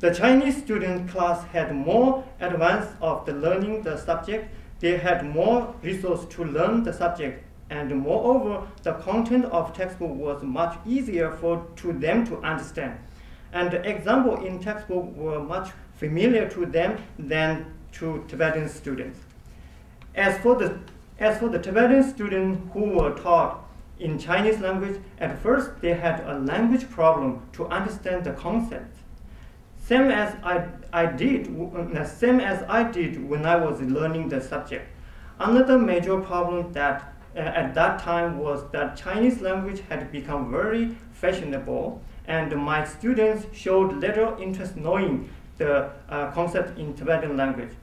The Chinese student class had more advance of the learning the subject. They had more resource to learn the subject, and moreover, the content of textbook was much easier to them to understand. And the example in textbook were much familiar to them than to Tibetan students. As for the Tibetan students who were taught in Chinese language, at first they had a language problem to understand the concepts. Same as I did when I was learning the subject. Another major problem that at that time was that Chinese language had become very fashionable, and my students showed little interest knowing the concept in Tibetan language.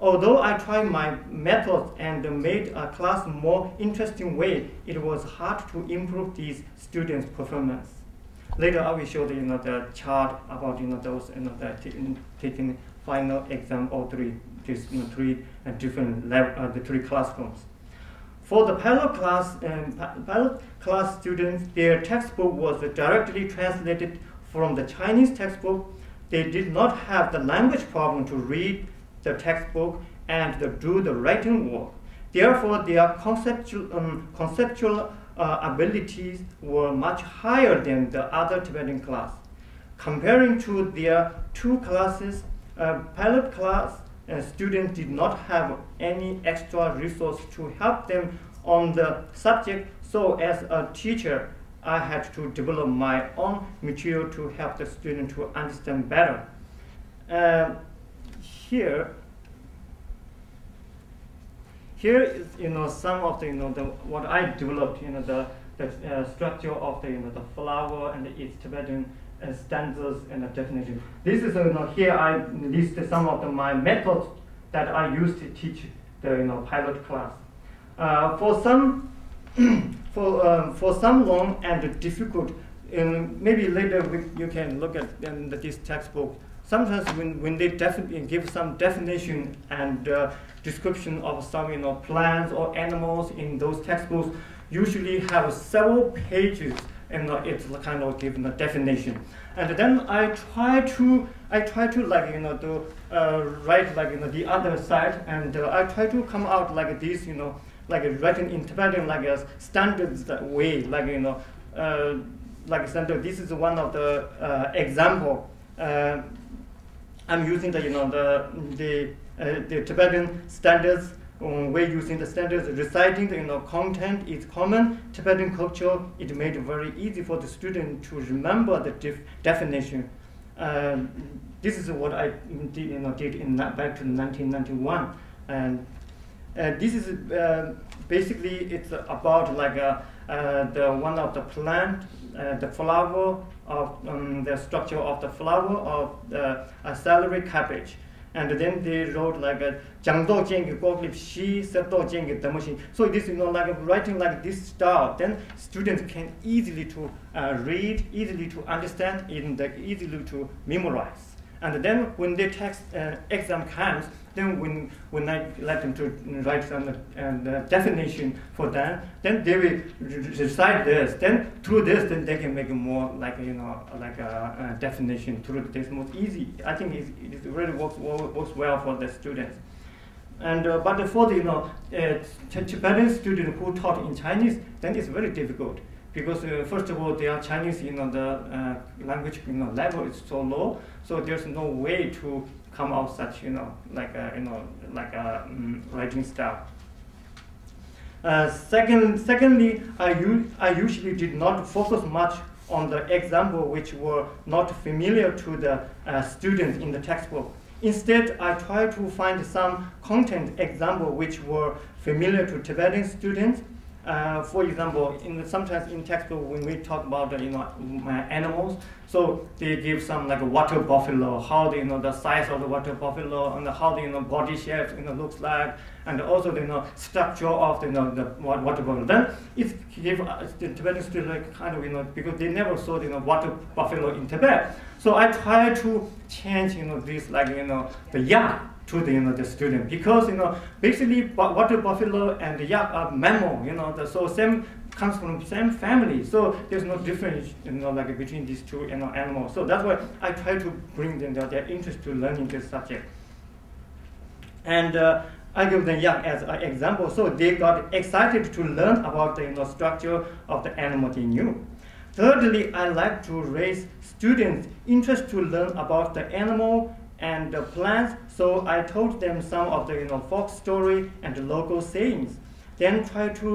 Although I tried my methods and made a class more interesting way, it was hard to improve these students' performance. Later, I will show the chart about those taking final exam or three different level, the three classrooms. For the pilot class students, their textbook was directly translated from the Chinese textbook. They did not have the language problem to read the textbook and do the writing work. Therefore, their conceptual abilities were much higher than the other Tibetan class. Comparing to their two classes, pilot class students did not have any extra resource to help them on the subject, so as a teacher, I had to develop my own material to help the student to understand better. Here is some of the what I developed, the structure of the flower and its Tibetan stanzas and the definition. This is here I list some of my methods that I used to teach the pilot class. For some long and difficult, maybe later you can look at this textbook. Sometimes when they definitely give some definition and description of some plants or animals in those textbooks, usually have several pages, and it's kind of given a definition. And then I try to write the other side, and I try to come out like this, written in Tibetan like a standard way, standard. This is one of the example. I'm using the Tibetan standards. We're using the standards, reciting the content is common Tibetan culture. It made it very easy for the student to remember the definition. This is what I did, back to 1991, and this is basically it's about the one of the plant, the flower of the structure of the flower of the celery cabbage. And then they wrote Jiangdou Jiangi Goglip Shi Seto Jiangi Demoshi. So this writing like this style, then students can easily to read, easily to understand, and easily to memorize. And then when the text exam comes, then when I let them to write some definition for them, then they will recite this. Then through this, then they can make it more a definition through this most easy. I think it really works well for the students. And but for the Tibetan student who taught in Chinese, then it's very difficult. Because first of all, their Chinese, the language, level is so low, so there's no way to come out such, writing style. Secondly, I usually did not focus much on the example which were not familiar to the students in the textbook. Instead, I tried to find some content example which were familiar to Tibetan students. For example, sometimes in textbook when we talk about animals, so they give some water buffalo, how the size of the water buffalo and how the body shape looks like, and also the structure of the water buffalo. Then it give the Tibetan students kind of because they never saw the water buffalo in Tibet. So I try to change this the yak to the student, because basically water buffalo and the yak are mammal, so comes from the same family, so there's no difference, like between these two, animals. So that's why I try to bring them their interest to learning this subject. And I give them young as an example, so they got excited to learn about the structure of the animal they knew. Thirdly, I like to raise students' interest to learn about the animal and the plants, so I told them some of the folk story and the local sayings. Then try to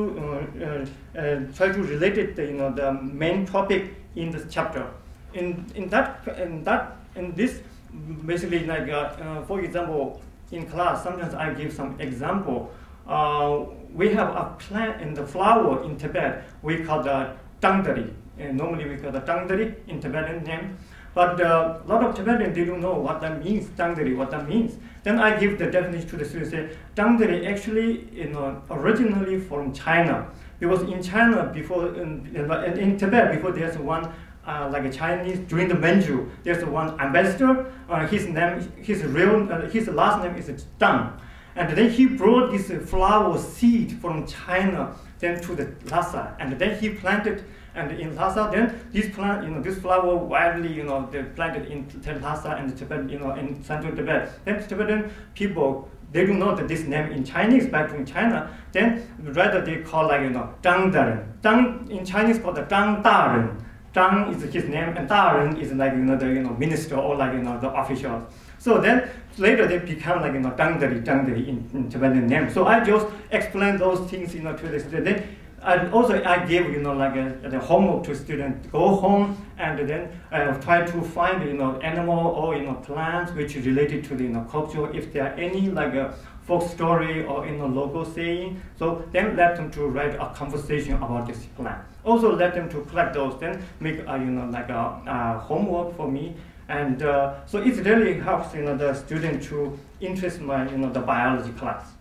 relate it the main topic in this chapter. In this basically like for example, in class sometimes I give some example. We have a plant in the flower in Tibet we call the dangdari. Normally we call the dangdari in Tibetan name. But a lot of Tibetans, they don't know what that means, dangdari, what that means. Then I give the definition to the students, say, dangdari actually, originally from China. Because in China, before, in Tibet, before there's one, like a Chinese, during the Manchu, there's one ambassador, his last name is Dang. And then he brought this flower seed from China then to the Lhasa, and then he planted. And in Lhasa, then this plant, this flower widely, they planted in Lhasa and Tibet, in central Tibet. Then Tibetan people, they don't know that this name in Chinese back in China. Then rather they call like Dang Daren. Dang in Chinese called the Dang Daren. Dang is his name, and Daren is like the minister or like the officials. So then later they become like Dangdari in Tibetan name. So I just explain those things to the student. And also I give like the homework to students. Go home and then try to find animal or plants which is related to the culture. If there are any like a folk story or local saying, so then let them to write a conversation about this plant. Also let them to collect those. Then make like a homework for me. And so it really helps the student to interest my the biology class.